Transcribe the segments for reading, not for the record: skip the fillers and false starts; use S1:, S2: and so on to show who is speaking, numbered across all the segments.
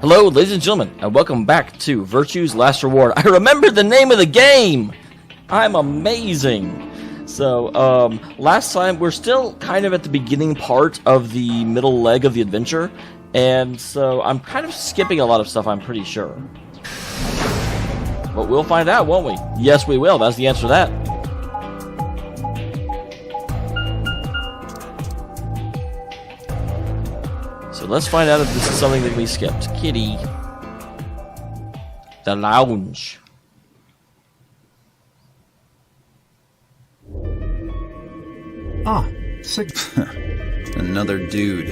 S1: Hello, ladies and gentlemen, and welcome back to Virtue's Last Reward. I remembered the name of the game! I'm amazing! So, last time, we're still kind of at the beginning part of the middle leg of the adventure, and so I'm kind of skipping a lot of stuff, I'm pretty sure. But we'll find out, won't we? Yes, we will. That's the answer to that. So let's find out if this is something that can be skipped. Kitty. The lounge.
S2: Ah,
S3: Another dude.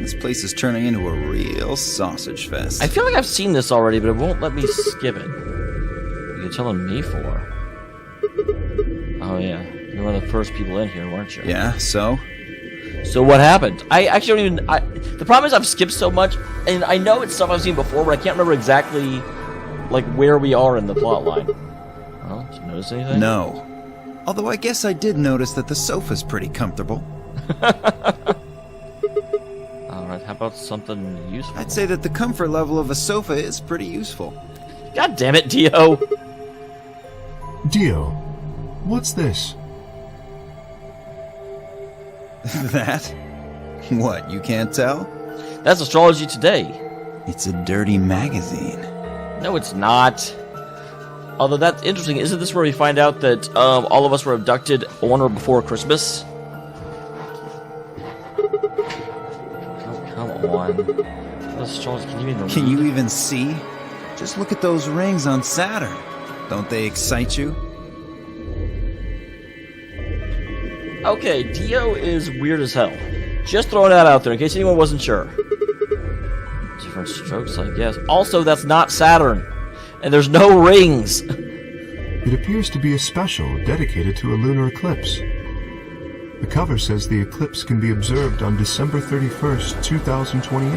S3: This place is turning into a real sausage fest.
S1: I feel like I've seen this already, but it won't let me skip it. You're telling me for? Oh yeah, you're one of the first people in here, weren't you?
S3: Yeah, so?
S1: So what happened? I actually don't even... the problem is I've skipped so much, and I know it's stuff I've seen before, but I can't remember exactly, like, where we are in the plot line. Well, did you notice anything?
S3: No. Although I guess I did notice that the sofa's pretty comfortable.
S1: Alright, how about something useful?
S3: I'd say that the comfort level of a sofa is pretty useful.
S1: God damn it, Dio!
S2: Dio, what's this?
S3: That? What, you can't tell?
S1: That's Astrology Today.
S3: It's a dirty magazine.
S1: No, it's not. Although that's interesting. Isn't this where we find out that all of us were abducted on or before Christmas? Oh, come on. What astrology can you even read?
S3: Can you even see? Just look at those rings on Saturn. Don't they excite you?
S1: Okay, Dio is weird as hell. Just throwing that out there in case anyone wasn't sure. Different strokes, I guess. Also, that's not Saturn. And there's no rings.
S2: It appears to be a special dedicated to a lunar eclipse. The cover says the eclipse can be observed on December 31st, 2028.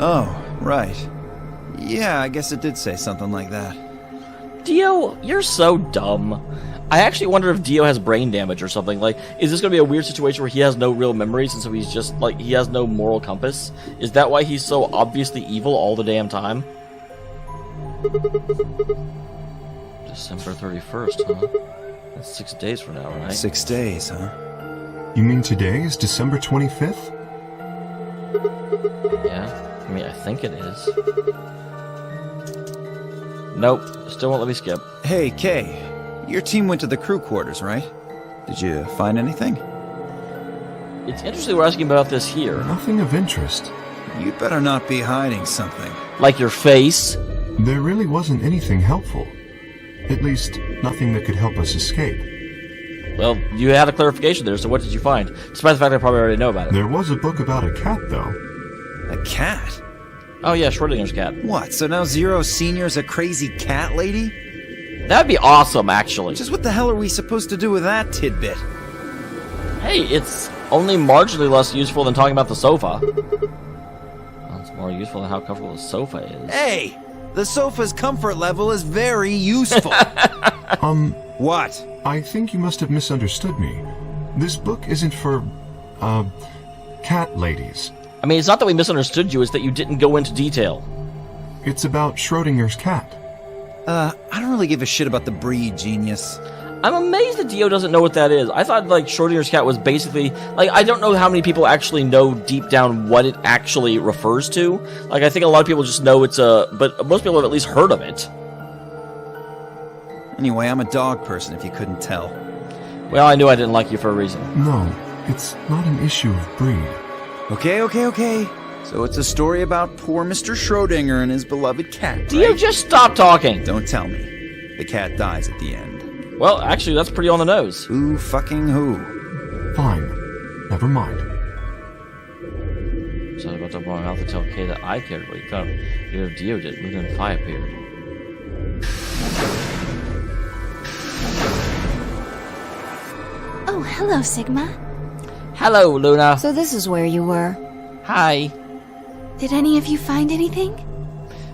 S3: Oh, right. Yeah, I guess it did say something like that.
S1: Dio, you're so dumb. I actually wonder if Dio has brain damage or something. Like, is this going to be a weird situation where he has no real memories and so he's just, like, he has no moral compass? Is that why he's so obviously evil all the damn time? December 31st, huh? That's 6 days from now, right?
S3: 6 days, huh?
S2: You mean today is December 25th?
S1: Yeah, I mean, I think it is. Nope, still won't let me skip.
S3: Hey, Kay. Your team went to the crew quarters, right? Did you find anything?
S1: It's interesting we're asking about this here.
S2: Nothing of interest.
S3: You'd better not be hiding something.
S1: Like your face?
S2: There really wasn't anything helpful. At least, nothing that could help us escape.
S1: Well, you had a clarification there, so what did you find? Despite the fact I probably already know about it.
S2: There was a book about a cat, though.
S3: A cat?
S1: Oh yeah, Schrodinger's cat.
S3: What, so now Zero Senior's a crazy cat lady?
S1: That'd be awesome, actually.
S3: Just what the hell are we supposed to do with that tidbit?
S1: Hey, it's only marginally less useful than talking about the sofa. Well, it's more useful than how comfortable the sofa is.
S3: Hey! The sofa's comfort level is very useful. What?
S2: I think you must have misunderstood me. This book isn't for, cat ladies.
S1: I mean, it's not that we misunderstood you, it's that you didn't go into detail.
S2: It's about Schrodinger's cat.
S3: I don't really give a shit about the breed, genius.
S1: I'm amazed that Dio doesn't know what that is. I thought, like, Schrodinger's cat was basically... Like, I don't know how many people actually know deep down what it actually refers to. Like, I think a lot of people just know it's a... But most people have at least heard of it.
S3: Anyway, I'm a dog person, if you couldn't tell.
S1: Well, I knew I didn't like you for a reason.
S2: No, it's not an issue of breed.
S3: Okay. So it's a story about poor Mr. Schrodinger and his beloved cat, right?
S1: Dio, just stop talking!
S3: Don't tell me. The cat dies at the end.
S1: Well, actually, that's pretty on the nose.
S3: Who fucking who?
S2: Fine. Never mind.
S1: So I got the wrong mouth to tell Kay that I cared what he found. Even if Dio did, Luna and Phi appeared.
S4: Oh, hello, Sigma.
S1: Hello, Luna.
S4: So this is where you were.
S1: Hi.
S4: Did any of you find anything?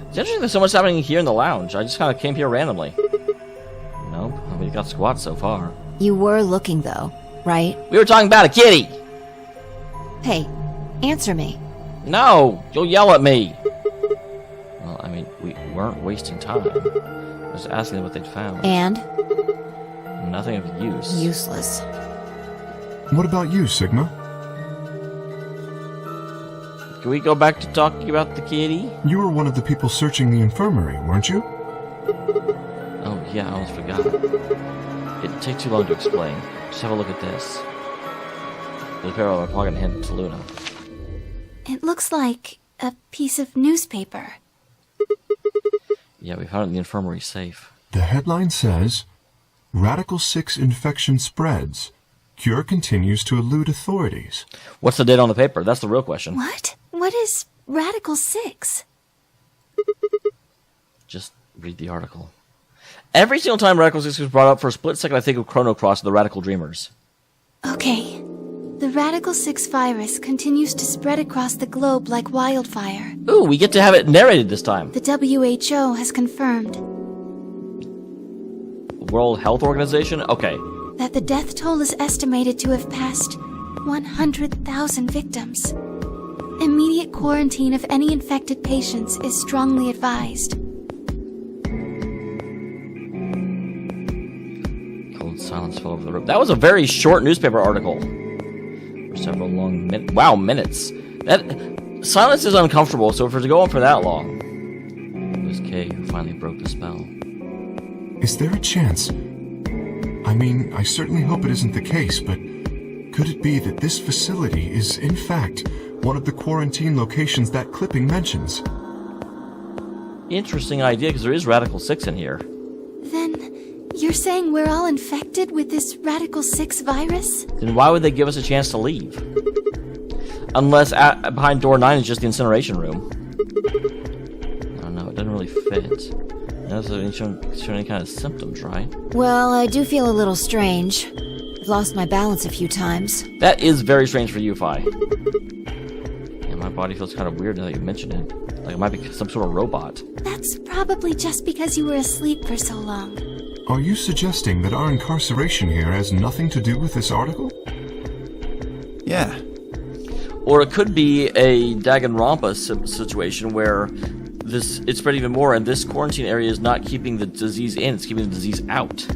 S1: It's interesting there's so much happening here in the lounge. I just kind of came here randomly. Nope, we got squat so far.
S4: You were looking, though, right?
S1: We were talking about a kitty!
S4: Hey, answer me.
S1: No, you'll yell at me. weren't wasting time. Just asking them what they'd found.
S4: And?
S1: Nothing of use.
S4: Useless.
S2: What about you, Sigma?
S1: Can we go back to talking about the kitty?
S2: You were one of the people searching the infirmary, weren't you?
S1: Oh yeah, I almost forgot. It'd take too long to explain. Just have a look at this. There's a pair of my pocket and hand it to Luna.
S4: It looks like a piece of newspaper.
S1: Yeah, we found it in the infirmary safe.
S2: The headline says, Radical 6 infection spreads. Cure continues to elude authorities.
S1: What's the date on the paper? That's the real question.
S4: What? What is Radical 6?
S1: Just read the article. Every single time Radical 6 was brought up, for a split second I think of Chrono Cross and the Radical Dreamers.
S4: Okay. The Radical 6 virus continues to spread across the globe like wildfire.
S1: Ooh, we get to have it narrated this time.
S4: The WHO has confirmed
S1: World Health Organization? Okay.
S4: that the death toll is estimated to have passed 100,000 victims. Immediate quarantine of any infected patients is strongly advised.
S1: Cold silence fell over the room. That was a very short newspaper article. For several long minutes. That silence is uncomfortable, so if we're to go on for that long. It was Kay who finally broke the spell.
S2: Is there a chance? I mean, I certainly hope it isn't the case, but could it be that this facility is, in fact, one of the quarantine locations that clipping mentions?
S1: Interesting idea, because there is Radical 6 in here.
S4: Then, you're saying we're all infected with this Radical 6 virus?
S1: Then why would they give us a chance to leave? Unless behind door 9 is just the incineration room. I don't know, it doesn't really fit. It doesn't show any kind of symptoms, right?
S4: Well, I do feel a little strange. I've lost my balance a few times.
S1: That is very strange for you, Fi. Yeah, my body feels kind of weird now that you mention it. Like it might be some sort of robot.
S4: That's probably just because you were asleep for so long.
S2: Are you suggesting that our incarceration here has nothing to do with this article?
S3: Yeah.
S1: Or it could be a Danganronpa situation where it's spread even more, and this quarantine area is not keeping the disease in, it's keeping the disease out.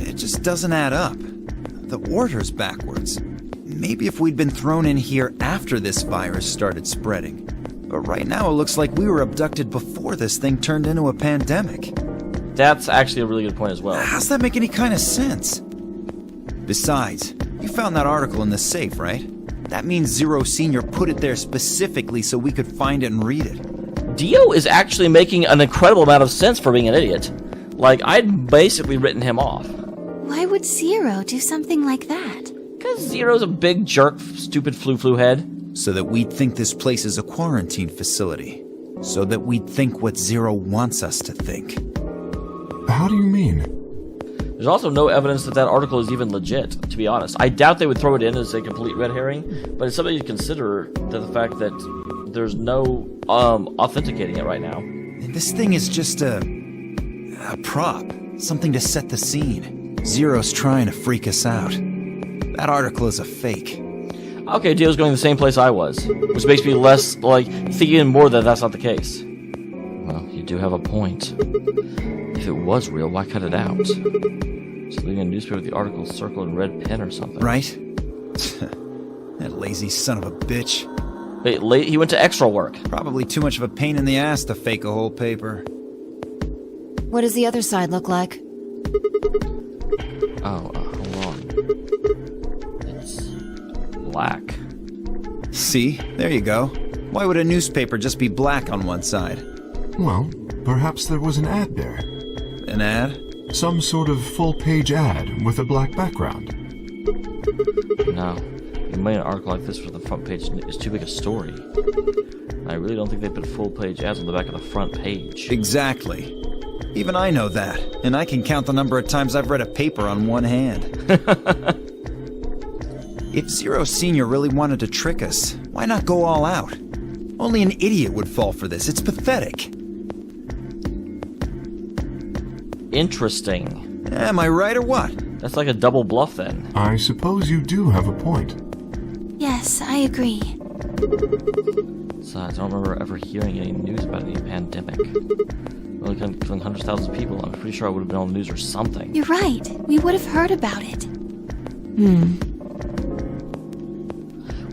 S3: It just doesn't add up. The order's backwards. Maybe if we'd been thrown in here after this virus started spreading. But right now it looks like we were abducted before this thing turned into a pandemic.
S1: That's actually a really good point as well.
S3: How's that make any kind of sense? Besides, you found that article in the safe, right? That means Zero Senior put it there specifically so we could find it and read it.
S1: Dio is actually making an incredible amount of sense for being an idiot. Like, I'd basically written him off.
S4: Why would Zero do something like that?
S1: Because Zero's a big jerk, stupid flu head.
S3: So that we'd think this place is a quarantine facility. So that we'd think what Zero wants us to think.
S2: How do you mean?
S1: There's also no evidence that article is even legit, to be honest. I doubt they would throw it in as a complete red herring, but it's something to consider, the fact that there's no authenticating it right now.
S3: And this thing is just a prop. Something to set the scene. Zero's trying to freak us out. That article is a fake.
S1: Okay, Dio's going the same place I was, which makes me less, thinking more that that's not the case. Well, you do have a point. If it was real, why cut it out? Just leaving a newspaper with the article circled in red pen or something.
S3: Right? That lazy son of a bitch.
S1: Wait, he went to extra work.
S3: Probably too much of a pain in the ass to fake a whole paper.
S4: What does the other side look like?
S1: Oh, hold on. It's black.
S3: See? There you go. Why would a newspaper just be black on one side?
S2: Well, perhaps there was an ad there.
S3: An ad?
S2: Some sort of full-page ad with a black background.
S1: No. You made an article like this for the front page is too big a story. I really don't think they put full-page ads on the back of the front page.
S3: Exactly. Even I know that, and I can count the number of times I've read a paper on one hand. If Zero Senior really wanted to trick us, why not go all out? Only an idiot would fall for this. It's pathetic.
S1: Interesting.
S3: Am I right or what?
S1: That's like a double bluff then.
S2: I suppose you do have a point.
S4: Yes, I agree.
S1: Besides, I don't remember ever hearing any news about any pandemic. Really killing hundreds of thousands of people. I'm pretty sure I would have been on the news or something.
S4: You're right. We would have heard about it.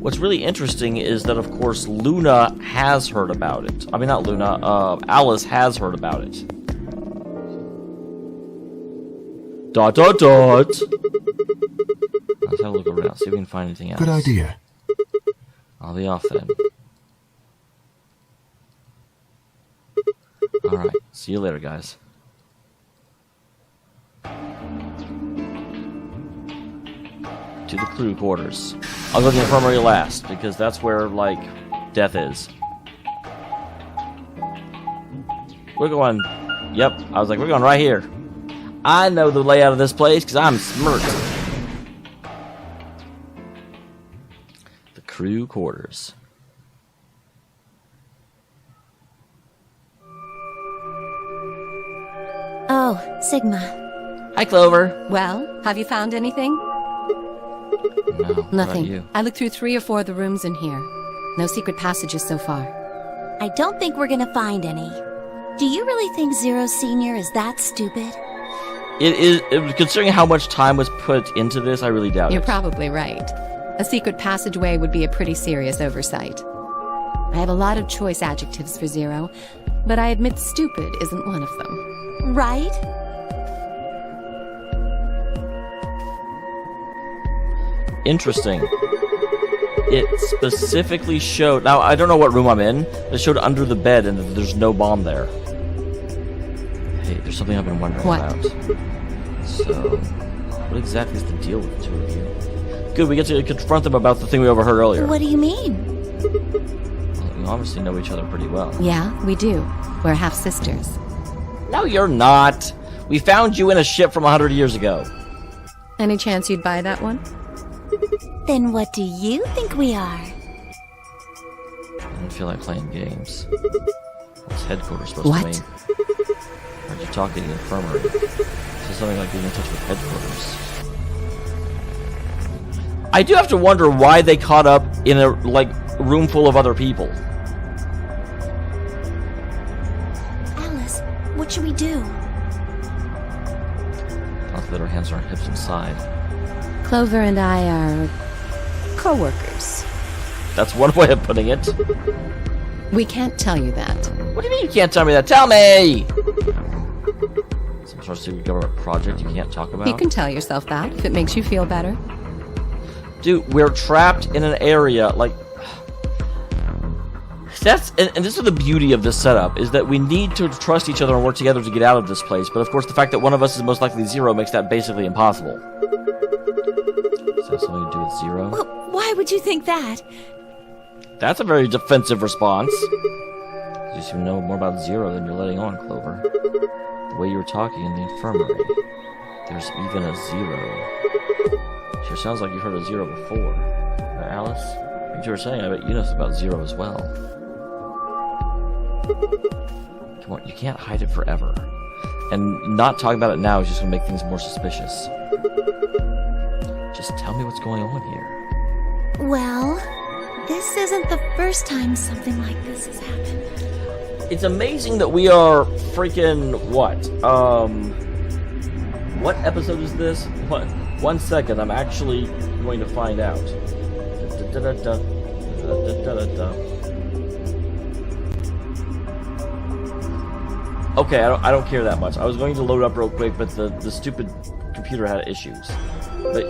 S1: What's really interesting is that, of course, Luna has heard about it. I mean, not Luna. Alice has heard about it. Dot, dot, dot. Let's have a look around, see if we can find anything else.
S2: Good idea.
S1: I'll be off then. Alright, see you later, guys. To the crew quarters. I'll go to the infirmary last, because that's where, like, death is. We're going... Yep, I was like, we're going right here. I know the layout of this place, because I'm smart. The crew quarters.
S5: Oh, Sigma.
S1: Hi, Clover.
S6: Well, have you found anything?
S1: No, what about
S6: Nothing.
S1: you?
S6: I looked through 3 or 4 of the rooms in here. No secret passages so far.
S5: I don't think we're gonna find any. Do you really think Zero Senior is that stupid?
S1: Considering how much time was put into this, I really doubt
S6: You're
S1: it.
S6: probably right. A secret passageway would be a pretty serious oversight. I have a lot of choice adjectives for Zero, but I admit stupid isn't one of them.
S5: Right?
S1: Interesting. It specifically showed... Now, I don't know what room I'm in. It showed under the bed and there's no bomb there. Hey, there's something I've been wondering
S6: What?
S1: about. So, what exactly is the deal with the two of you? Good, we get to confront them about the thing we overheard earlier.
S5: What do you mean?
S1: Well, we obviously know each other pretty well.
S6: Yeah, we do. We're half-sisters.
S1: No, you're not. We found you in a ship from 100 years ago.
S6: Any chance you'd buy that one?
S5: Then what do you think we are?
S1: I don't feel like playing games. What's headquarters supposed
S6: What?
S1: to mean? Heard you talking in the infirmary. So something like being in touch with headquarters. I do have to wonder why they caught up in a room full of other people.
S5: Alice, what should we do?
S1: Not that our hands on our hips inside.
S6: Clover and I are co-workers.
S1: That's one way of putting it.
S6: We can't tell you that.
S1: What do you mean you can't tell me that? Tell me! Some sort of secret government project you can't talk about?
S6: You can tell yourself that if it makes you feel better.
S1: Dude, we're trapped in an area, and this is the beauty of this setup, is that we need to trust each other and work together to get out of this place, but of course the fact that one of us is most likely Zero makes that basically impossible. Does that have something to do with Zero?
S5: Well, why would you think that?
S1: That's a very defensive response. You seem to know more about Zero than you're letting on, Clover. The way you were talking in the infirmary. There's even a Zero. Sure sounds like you've heard of Zero before. Alice? What you were saying, I bet you know about Zero as well. Come on, you can't hide it forever. And not talking about it now is just going to make things more suspicious. Just tell me what's going on here.
S5: Well, this isn't the first time something like this has happened.
S1: It's amazing that we are freaking... What episode is this? What? 1 second, I'm actually going to find out. Okay, I don't care that much. I was going to load up real quick, but the stupid computer had issues. But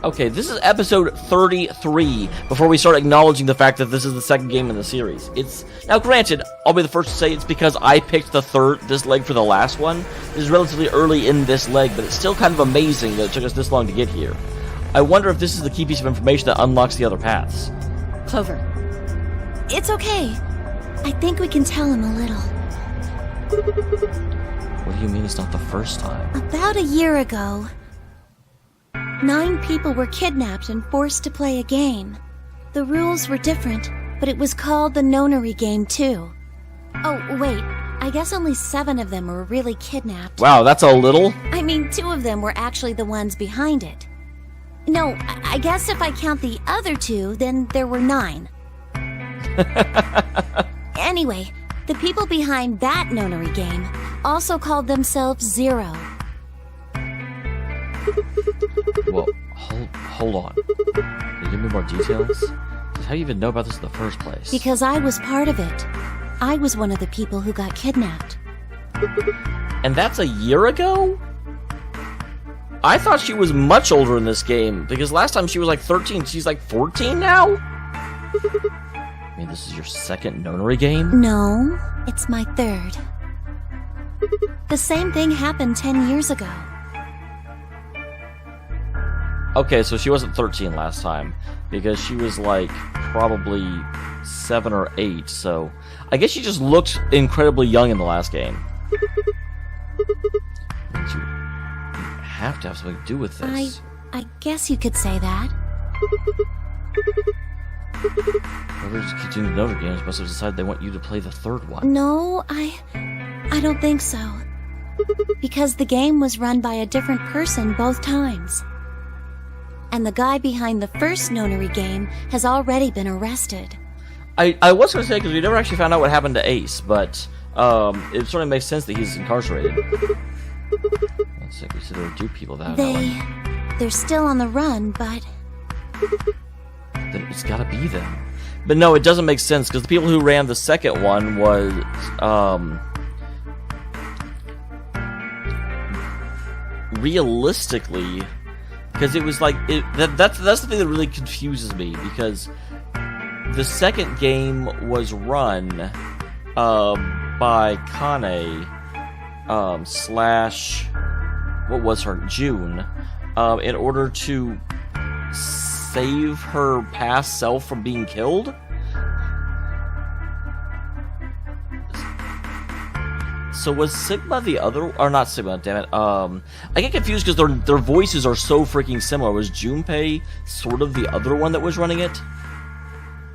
S1: okay, this is episode 33. Before we start acknowledging the fact that this is the second game in the series, it's now granted. I'll be the first to say it's because I picked this leg for the last one. This is relatively early in this leg, but it's still kind of amazing that it took us this long to get here. I wonder if this is the key piece of information that unlocks the other paths.
S6: Clover.
S5: It's okay. I think we can tell him a little.
S1: What do you mean it's not the first time?
S5: About a year ago, 9 people were kidnapped and forced to play a game. The rules were different, but it was called the Nonary game too. Oh, wait. I guess only 7 of them were really kidnapped.
S1: Wow, that's a little?
S5: I mean, 2 of them were actually the ones behind it. No, I guess if I count the other 2, then there were 9. Anyway, The people behind that nonary game also called themselves Zero.
S1: Well, hold on. Can you give me more details? How do you even know about this in the first place?
S5: Because I was part of it. I was one of the people who got kidnapped.
S1: And that's a year ago? I thought she was much older in this game, because last time she was like 13, she's like 14 now? I mean, this is your second nonary game?
S5: No, it's my third. The same thing happened 10 years ago.
S1: Okay, so she wasn't 13 last time, because she was like probably 7 or 8, so I guess she just looked incredibly young in the last game. You have to have something to do with this.
S5: I guess you could say that.
S1: Whoever just keeps doing the Notre games must have decided they want you to play the third one.
S5: No, I don't think so. Because the game was run by a different person both times. And the guy behind the first nonary game has already been arrested.
S1: I was going to say, because we never actually found out what happened to Ace, but it sort of makes sense that he's incarcerated. Let's see, there are two people that
S5: They're still on the run, but...
S1: Then it's gotta be them. But no, it doesn't make sense, because the people who ran the second one was, realistically, because it was like, that's the thing that really confuses me, because the second game was run, by Kane, slash, what was her, June, in order to save her past self from being killed? So was Sigma the other, or not Sigma, damn it, I get confused because their voices are so freaking similar. Was Junpei sort of the other one that was running it?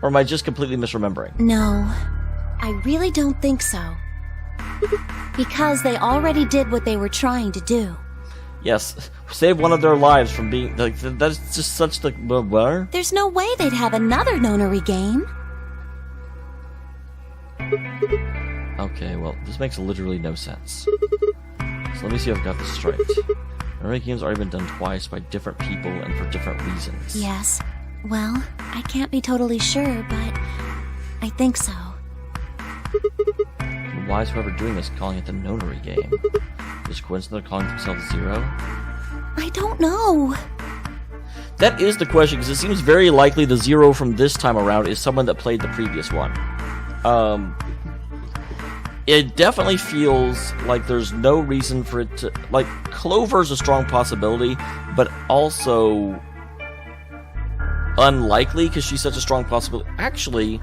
S1: Or am I just completely misremembering?
S5: No, I really don't think so. Because they already did what they were trying to do.
S1: Yes, save one of their lives from being, like, that's just such the, what?
S5: There's no way they'd have another nonary game.
S1: Okay, well, this makes literally no sense. So let me see if I've got this straight. Nonary games already been done twice by different people and for different reasons.
S5: Yes. Well, I can't be totally sure, but I think so.
S1: And why is whoever doing this calling it the nonary game? Is it coincidence they're calling themselves Zero?
S5: I don't know.
S1: That is the question, because it seems very likely the Zero from this time around is someone that played the previous one. It definitely feels like there's no reason for it to... Like, Clover's a strong possibility, but also unlikely, because she's such a strong possibility. Actually,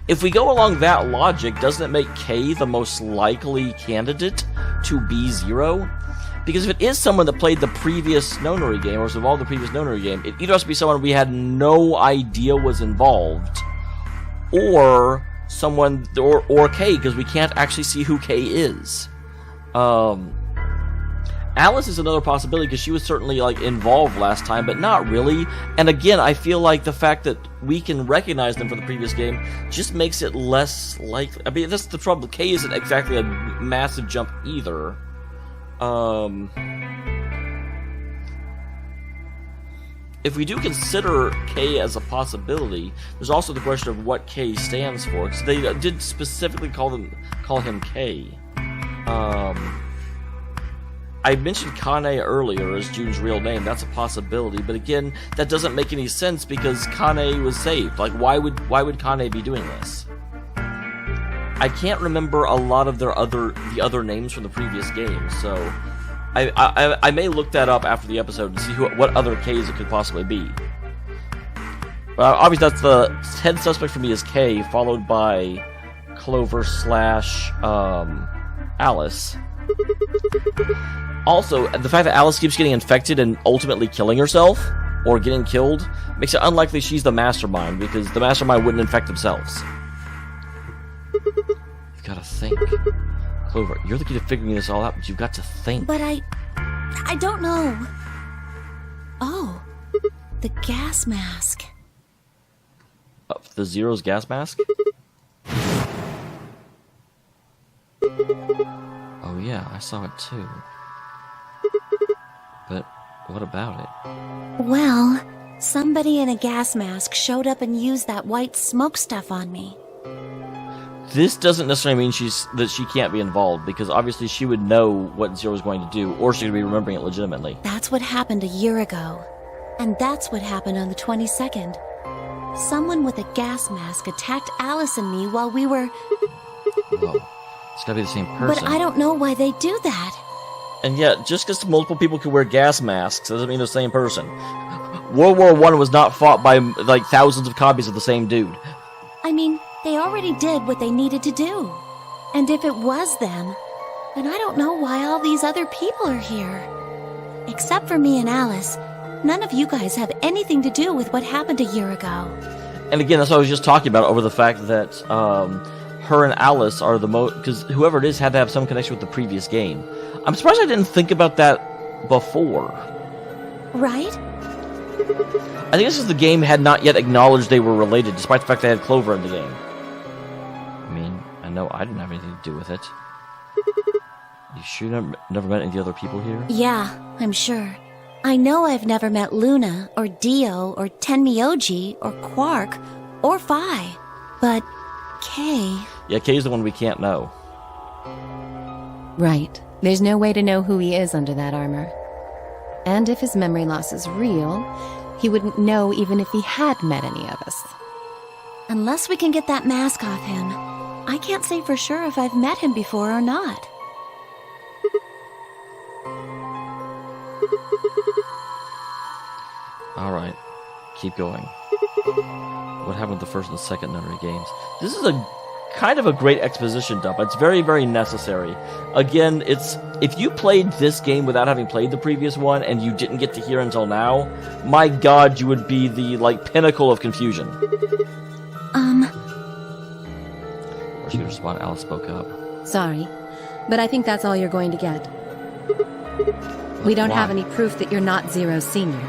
S1: if we go along that logic, doesn't it make Kay the most likely candidate to be Zero? Because if it is someone that played the previous nonary game, or was involved in the previous nonary game, it either has to be someone we had no idea was involved, or someone, or Kay, because we can't actually see who Kay is. Alice is another possibility, because she was certainly, like, involved last time, but not really. And again, I feel like the fact that we can recognize them from the previous game just makes it less likely. I mean, that's the trouble. Kay isn't exactly a massive jump either. If we do consider K as a possibility, there's also the question of what K stands for, because they did specifically call him K. I mentioned Kane earlier as June's real name. That's a possibility, but again, that doesn't make any sense because Kane was saved. Like, why would Kane be doing this? I can't remember a lot of the other names from the previous game, so I may look that up after the episode to see what other K's it could possibly be. But obviously, that's the head suspect for me is K, followed by Clover slash Alice. Also, the fact that Alice keeps getting infected and ultimately killing herself, or getting killed, makes it unlikely she's the mastermind, because the mastermind wouldn't infect themselves. You've got to think. Clover, you're the key to figuring this all out, but you've got to think.
S5: But I don't know. Oh, the gas mask.
S1: The Zero's gas mask? I saw it too. But what about it?
S5: Well, somebody in a gas mask showed up and used that white smoke stuff on me.
S1: This doesn't necessarily mean that she can't be involved, because obviously she would know what Zero is going to do, or she could be remembering it legitimately.
S5: That's what happened a year ago. And that's what happened on the 22nd. Someone with a gas mask attacked Alice and me while we were...
S1: Whoa. It's gotta be the same person.
S5: But I don't know why they do that.
S1: And yet, just because multiple people could wear gas masks doesn't mean they're the same person. World War I was not fought by, like, thousands of copies of the same dude.
S5: I mean, they already did what they needed to do. And if it was them, then I don't know why all these other people are here. Except for me and Alice, none of you guys have anything to do with what happened a year ago.
S1: And again, that's what I was just talking about, over the fact that her and Alice are the most... Because whoever it is had to have some connection with the previous game. I'm surprised I didn't think about that before.
S5: Right?
S1: I think it's because the game had not yet acknowledged they were related, despite the fact they had Clover in the game. I mean, I know I didn't have anything to do with it. You sure you never met any of the other people here?
S5: Yeah, I'm sure. I know I've never met Luna, or Dio, or Tenmyoji, or Quark, or Phi. But Kay...
S1: Yeah, Kay's the one we can't know.
S6: Right. There's no way to know who he is under that armor. And if his memory loss is real, he wouldn't know even if he had met any of us.
S5: Unless we can get that mask off him, I can't say for sure if I've met him before or not.
S1: Alright, keep going. What happened with the first and the second Nunnery games? This is a kind of a great exposition dump. It's very, very necessary. Again, if you played this game without having played the previous one and you didn't get to hear until now, my god, you would be the, like, pinnacle of confusion. Or she would respond, Alice spoke up.
S6: Sorry, but I think that's all you're going to get. We don't have any proof that you're not Zero Senior.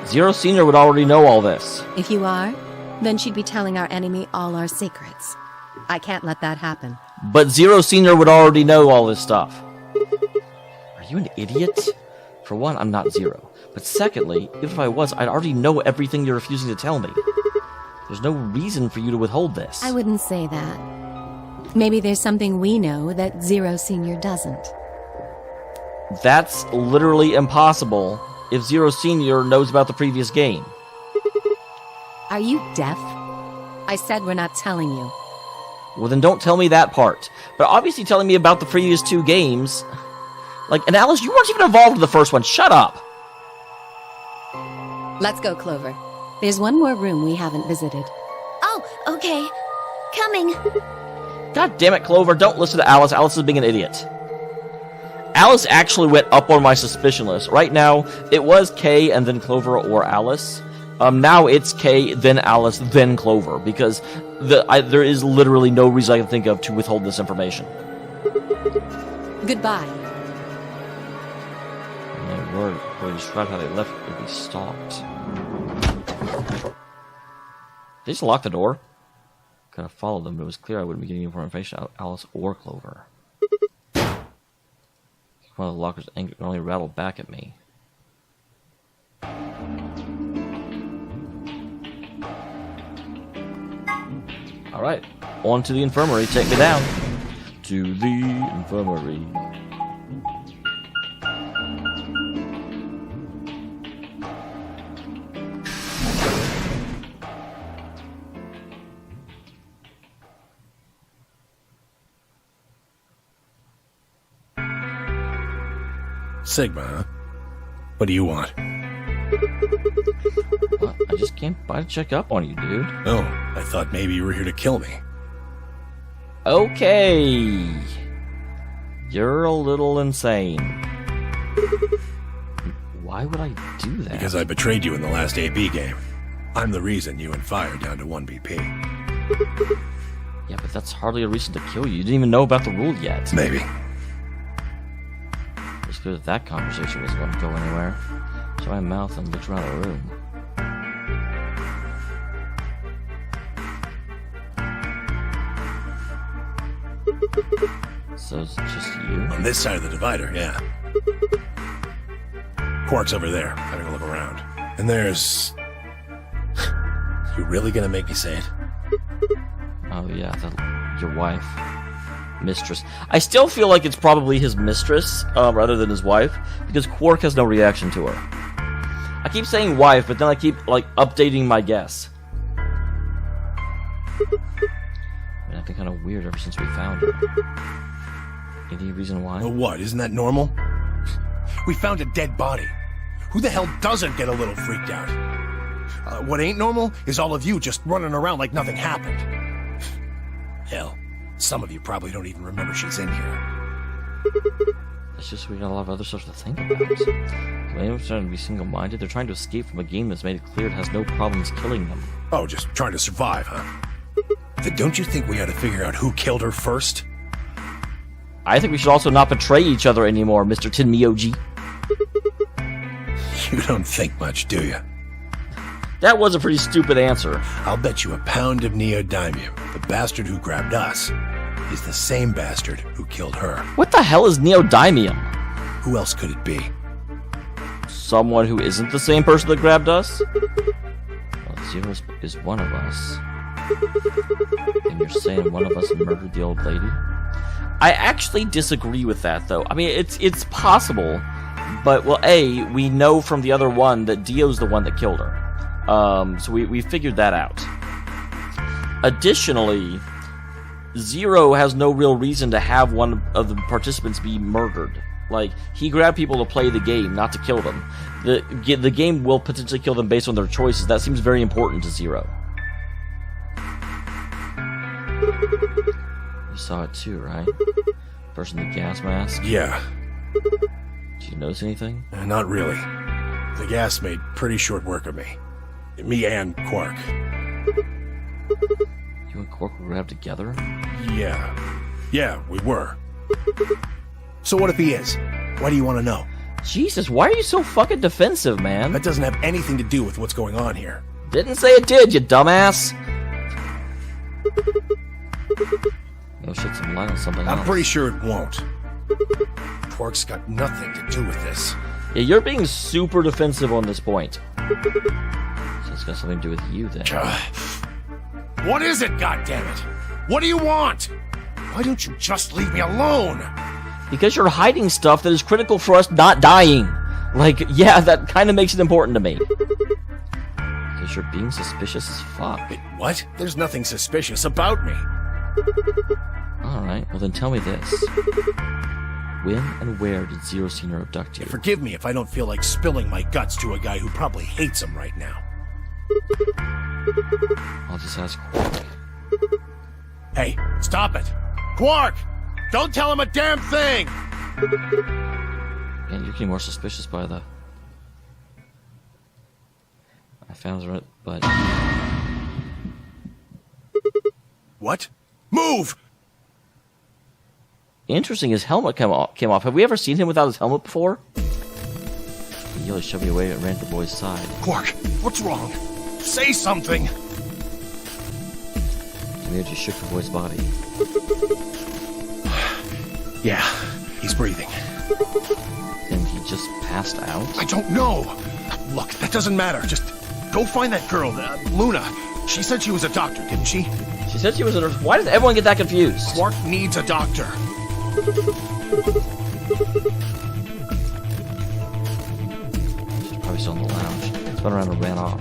S1: Zero Senior would already know all this.
S6: If you are, then she'd be telling our enemy all our secrets. I can't let that happen.
S1: But Zero Senior would already know all this stuff. Are you an idiot? For one, I'm not Zero. But secondly, if I was, I'd already know everything you're refusing to tell me. There's no reason for you to withhold this.
S6: I wouldn't say that. Maybe there's something we know that Zero Senior doesn't.
S1: That's literally impossible if Zero Senior knows about the previous game.
S6: Are you deaf? I said we're not telling you.
S1: Well, then don't tell me that part. But obviously telling me about the previous two games... Like, and Alice, you weren't even involved in the first one. Shut up!
S6: Let's go, Clover. There's one more room we haven't visited.
S5: Oh, okay. Coming.
S1: God damn it, Clover, don't listen to Alice. Alice is being an idiot. Alice actually went up on my suspicion list. Right now, it was Kay and then Clover or Alice. Now it's Kay, then Alice, then Clover, because there is literally no reason I can think of to withhold this information.
S6: Goodbye.
S1: My word, boy, describe how they left would be stalked. They just locked the door. Could have followed them, but it was clear I wouldn't be getting any more information out of Alice or Clover. One of the lockers only rattled back at me. Alright, on to the infirmary. Take me down. To the infirmary.
S7: Sigma, huh? What do you want?
S1: Well, I just came by to check up on you, dude.
S7: Oh, I thought maybe you were here to kill me.
S1: Okay. You're a little insane. Why would I do that?
S7: Because I betrayed you in the last AB game. I'm the reason you and Phi are down to 1 BP.
S1: Yeah, but that's hardly a reason to kill you. You didn't even know about the rule yet.
S7: Maybe.
S1: It's good that conversation wasn't going to go anywhere. So I mouth and looked around the room. So it's just you?
S7: On this side of the divider, yeah. Quark's over there, having a look around. And there's... You really gonna make me say it?
S1: Oh yeah, your wife. Mistress. I still feel like it's probably his mistress, rather than his wife, because Quark has no reaction to her. I keep saying wife, but then I keep, like, updating my guess. I mean, I've been kind of weird ever since we found her. Any reason why?
S7: Well, what? Isn't that normal? We found a dead body. Who the hell doesn't get a little freaked out? What ain't normal is all of you just running around like nothing happened. Hell, some of you probably don't even remember she's in here.
S1: It's just we got a lot of other stuff to think about. Anyone's trying to be single-minded. They're trying to escape from a game that's made it clear it has no problems killing them.
S7: Oh, just trying to survive, huh? Then don't you think we ought to figure out who killed her first?
S1: I think we should also not betray each other anymore, Mr. Tenmyoji.
S7: You don't think much, do you?
S1: That was a pretty stupid answer.
S7: I'll bet you a pound of neodymium the bastard who grabbed us is the same bastard who killed her.
S1: What the hell is neodymium?
S7: Who else could it be?
S1: Someone who isn't the same person that grabbed us? Well, Zero is one of us. And you're saying one of us murdered the old lady? I actually disagree with that, though. I mean, it's possible, but, well, A, we know from the other one that Dio's the one that killed her. So we figured that out. Additionally, Zero has no real reason to have one of the participants be murdered. Like, he grabbed people to play the game, not to kill them. The game will potentially kill them based on their choices. That seems very important to Zero. You saw it too, right? Person in the gas mask?
S7: Yeah.
S1: Did you notice anything?
S7: Not really. The gas made pretty short work of me. Me and Quark.
S1: You and Quark were grabbed together?
S7: Yeah, we were. So what if he is? Why do you want to know?
S1: Jesus, why are you so fucking defensive, man?
S7: That doesn't have anything to do with what's going on here.
S1: Didn't say it did, you dumbass! Go shed some light on something else.
S7: I'm pretty sure it won't. Quark's got nothing to do with this.
S1: Yeah, you're being super defensive on this point. So it's got something to do with you, then.
S7: What is it, goddammit? What do you want? Why don't you just leave me alone?
S1: Because you're hiding stuff that is critical for us not dying. Like, yeah, that kind of makes it important to me. Because you're being suspicious as fuck.
S7: Wait, what? There's nothing suspicious about me.
S1: Alright, well then tell me this. When and where did Zero Senior abduct you?
S7: Forgive me if I don't feel like spilling my guts to a guy who probably hates him right now.
S1: I'll just ask Quark.
S7: Hey, stop it! Quark! Don't tell him a damn thing!
S1: Man, you're getting more suspicious by the... I found it, but...
S7: What? Move!
S1: Interesting, his helmet came off. Have we ever seen him without his helmet before? He nearly shoved me away and ran to the boy's side.
S7: Quark, what's wrong? Say something!
S1: Dameol just shook the boy's body.
S7: Yeah, he's breathing.
S1: And he just passed out?
S7: I don't know! Look, that doesn't matter. Just go find that girl, Luna. She said she was a doctor, didn't she?
S1: She said she was a nurse. Why does everyone get that confused?
S7: Quark needs a doctor.
S1: She's probably still in the lounge. Spun around and ran off.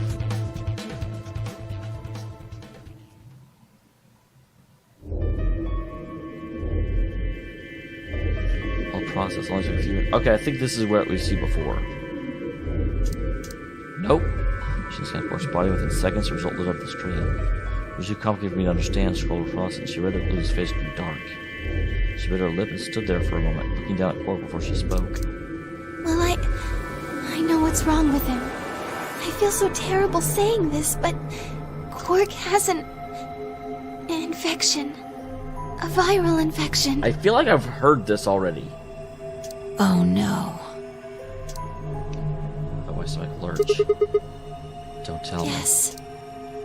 S1: I'll process. Only took a few. Okay, I think this is what we've seen before. Nope. She's got Quark's body within seconds. The result lit up the screen. It was too complicated for me to understand. Scrolled across it. She read that Blue's face grew dark. She bit her lip and stood there for a moment, looking down at Quark before she spoke.
S4: Well, I know what's wrong with him. I feel so terrible saying this, but Quark has an infection. A viral infection.
S1: I feel like I've heard this already.
S4: Oh no.
S1: Oh, my stomach lurch. Don't tell me.
S4: Yes.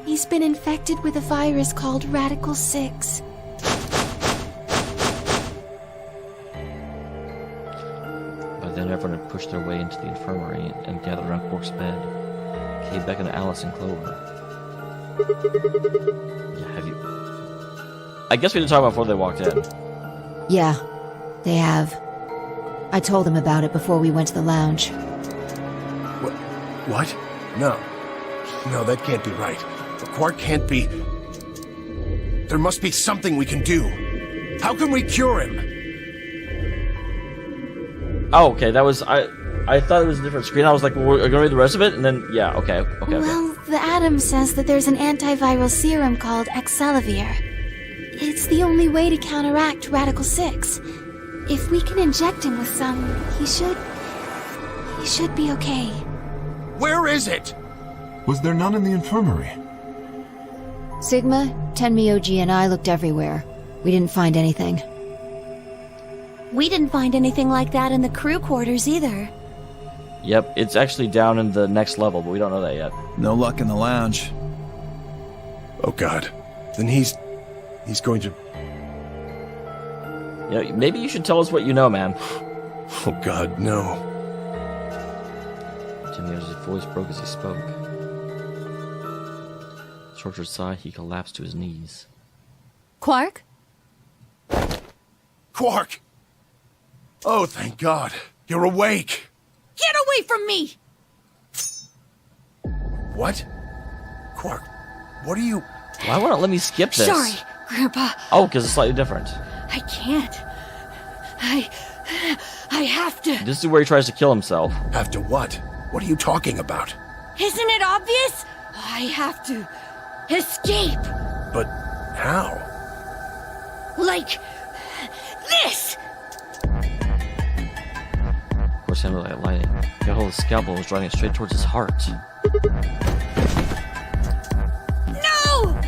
S4: He's been infected with a virus called Radical 6.
S1: Then everyone had pushed their way into the infirmary and gathered around Quark's bed. Kay beckoned to Alice and Clover. Yeah, have you... I guess we didn't talk about it before they walked in.
S8: Yeah, they have. I told them about it before we went to the lounge.
S7: What? No. No, that can't be right. Quark can't be... There must be something we can do. How can we cure him?
S1: Oh, okay, that was... I thought it was a different screen. I was like, well, we're gonna read the rest of it? And then, yeah, okay.
S4: Well, the Atom says that there's an antiviral serum called Excelavir. It's the only way to counteract Radical 6. If we can inject him with some, he should be okay.
S7: Where is it?
S2: Was there none in the infirmary?
S8: Sigma, Tenmyoji, and I looked everywhere. We didn't find anything.
S5: We didn't find anything like that in the crew quarters either.
S1: Yep, it's actually down in the next level, but we don't know that yet.
S3: No luck in the lounge.
S7: Oh god. Then he's going to...
S1: You know, maybe you should tell us what you know, man.
S7: Oh god, no.
S1: Jimmy's voice broke as he spoke. With a tortured sigh, he collapsed to his knees.
S6: Quark?
S7: Quark! Oh, thank god. You're awake!
S5: Get away from me!
S7: What? Quark, what are you...
S1: Why won't it let me skip this?
S5: Sorry, Grandpa.
S1: Oh, because it's slightly different.
S5: I can't. I have to.
S1: This is where he tries to kill himself.
S7: Have to what? What are you talking about?
S5: Isn't it obvious? I have to escape.
S7: But how?
S5: Like this.
S1: Of course, Henry light lighting. He got hold of the scalpel and was driving it straight towards his heart.
S5: No!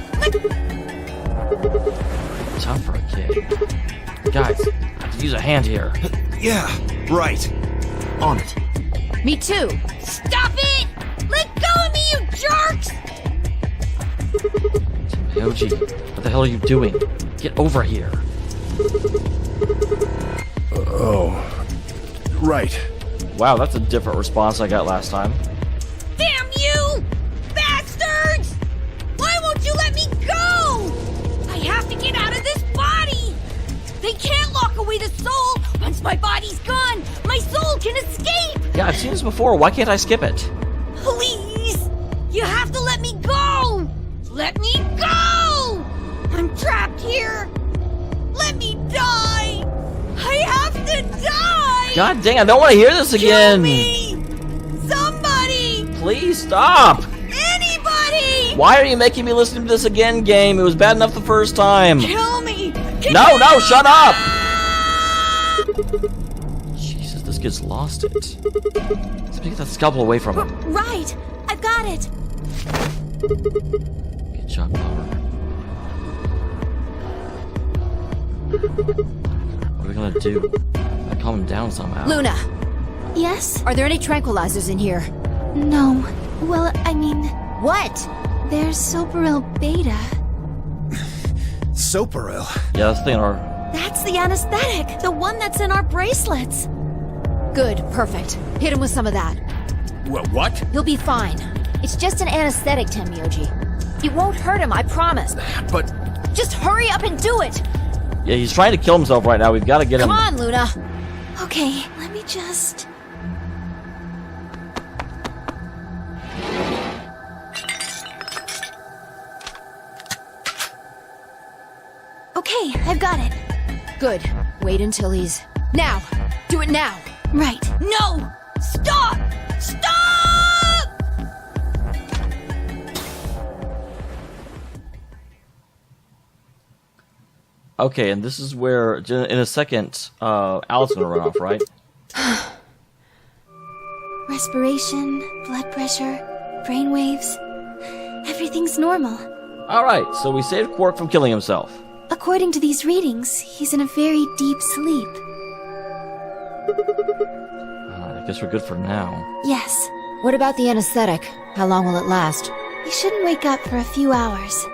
S1: Tough for a kid. Guys, I have to use a hand here.
S3: Yeah, right.
S2: On it.
S8: Me too.
S5: Stop it! Let go of me, you jerks!
S1: Yoji, what the hell are you doing? Get over here.
S7: Oh. Right.
S1: Wow, that's a different response I got last time.
S5: Damn you! Bastards! Why won't you let me go? I have to get out of this body! They can't lock away the soul! Once my body's gone, my soul can escape!
S1: Yeah, I've seen this before. Why can't I skip it?
S5: Please! You have to let me go! Let me go! I'm trapped here! Let me die! I have to die!
S1: God dang, I don't want to hear this again!
S5: Kill me! Somebody!
S1: Please stop!
S5: Anybody!
S1: Why are you making me listen to this again, game? It was bad enough the first time.
S5: Kill me!
S1: No, shut up! Jesus, this kid's lost it. Let's get that scalpel away from him.
S5: Right! I've got it!
S1: Good job, Clover. What are we gonna do? I calm him down somehow.
S8: Luna,
S4: Yes?
S8: are there any tranquilizers in here?
S4: No. Well, I mean,
S8: What?
S4: there's Soparil Beta.
S3: Soparil.
S1: Yeah, that's the thing in our...
S5: That's the anesthetic! The one that's in our bracelets!
S8: Good, perfect. Hit him with some of that.
S7: Well, what?
S8: He'll be fine. It's just an anesthetic, Tenmyoji. It won't hurt him, I promise.
S7: But...
S8: Just hurry up and do it!
S1: Yeah, he's trying to kill himself right now. We've got to get him...
S8: Come on, Luna!
S4: Okay, let me just... Okay, I've got it.
S8: Good. Wait until he's... Now! Do it now!
S4: Right.
S5: No! Stop! Stop!
S1: Okay, and this is where, in a second, Alice gonna run off, right?
S4: Respiration, blood pressure, brain waves. Everything's normal.
S1: Alright, so we saved Quark from killing himself.
S4: According to these readings, he's in a very deep sleep.
S1: I guess we're good for now.
S4: Yes.
S8: What about the anesthetic? How long will it last?
S4: He shouldn't wake up for a few hours.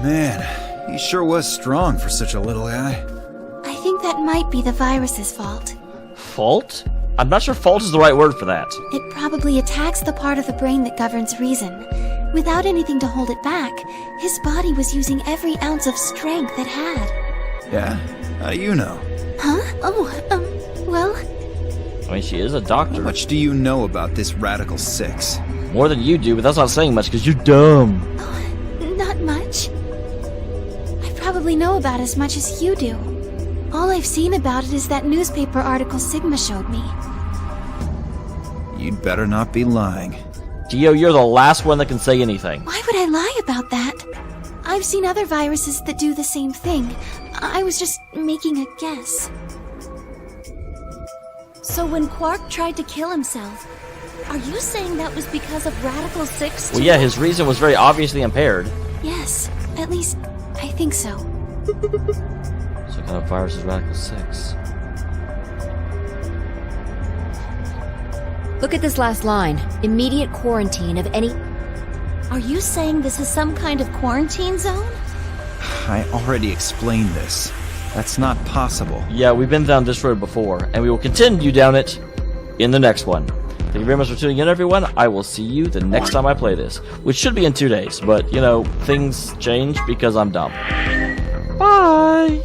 S3: Man, he sure was strong for such a little guy.
S4: I think that might be the virus's fault.
S1: fault? I'm not sure fault is the right word for that.
S4: It probably attacks the part of the brain that governs reason. Without anything to hold it back, his body was using every ounce of strength it had.
S3: Yeah? How do you know?
S4: Huh? Well,
S1: I mean, she is a doctor.
S3: How much do you know about this Radical 6?
S1: More than you do, but that's not saying much because you're dumb.
S4: not much. I probably know about as much as you do. All I've seen about it is that newspaper article Sigma showed me.
S3: You'd better not be lying.
S1: Geo, you're the last one that can say anything.
S4: Why would I lie about that? I've seen other viruses that do the same thing. I was just making a guess.
S5: So when Quark tried to kill himself, are you saying that was because of Radical 6 too?
S1: Well, yeah, his reason was very obviously impaired.
S4: Yes, at least I think so.
S1: So what kind of virus is Radical 6?
S8: Look at this last line. Immediate quarantine of any...
S5: Are you saying this is some kind of quarantine zone?
S3: I already explained this. That's not possible.
S1: Yeah, we've been down this road before, and we will continue down it in the next one. Thank you very much for tuning in, everyone. I will see you the next time I play this, which should be in 2 days, but, you know, things change because I'm dumb. Bye!